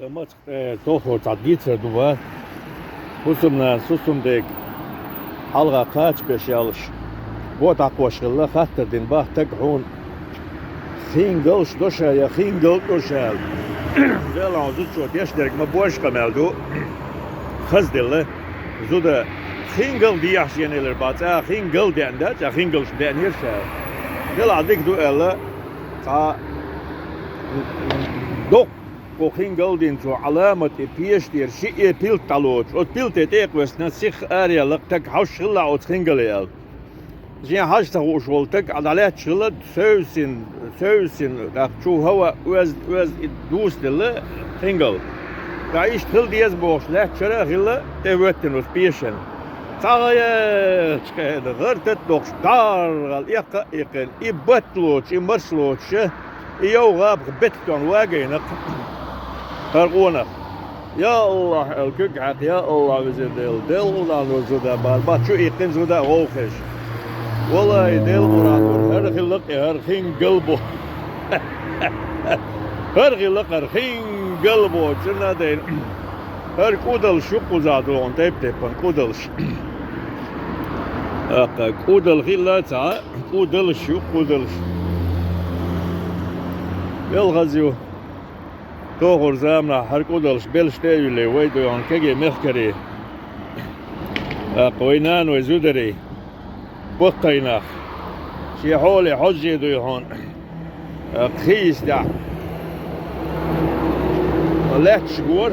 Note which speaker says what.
Speaker 1: Maç tohur tadgitse duvar. Susumdek halga kaç beş yalış. Bu takvaşılla hatta din bahtek hun. Hingel doşa ya hingel doşa. Zelan zutçu yaşlarık ma boş kameldu. Kız dille. Zuda hingel diyah yeneler batsa hingel dende. Ya hingel denir şey. Deladik du elle. Ka dok kohin goldin zo alamat pieshtir shi pilt talot ot pilt etek wesna sich arialak tak haushilla ot hingelel zin hasta hoshvoltak adalet chilla söwsin da chu hava öz dustille hingel da ish til dies boş lechara hilla tevetten ot pieshen Tagaya çıkaydı gırtet dokştar gal yakka ikin ibatloç imarsloç يوغاب بتكون واقعنا فرقونا يا الله الكقعة يا الله وزير ديل ولا نوزودا باربات شو يقين زودا غوخش والله ديل مرادور هرخي لق هرخين قلبه هرخي لق هرخين قلبه جنا دين هركودل شو قزادون تيبان كودلش كودل خلا تا كودل شو كودلش Yalğazıyor. Doğru zamana harkodalış belşteyüle vaydoyan kege mehkeri. Qoynan ve zuderi. Bıkkaynak. Şihole hacı duyhan. Khis da. Lehç gor.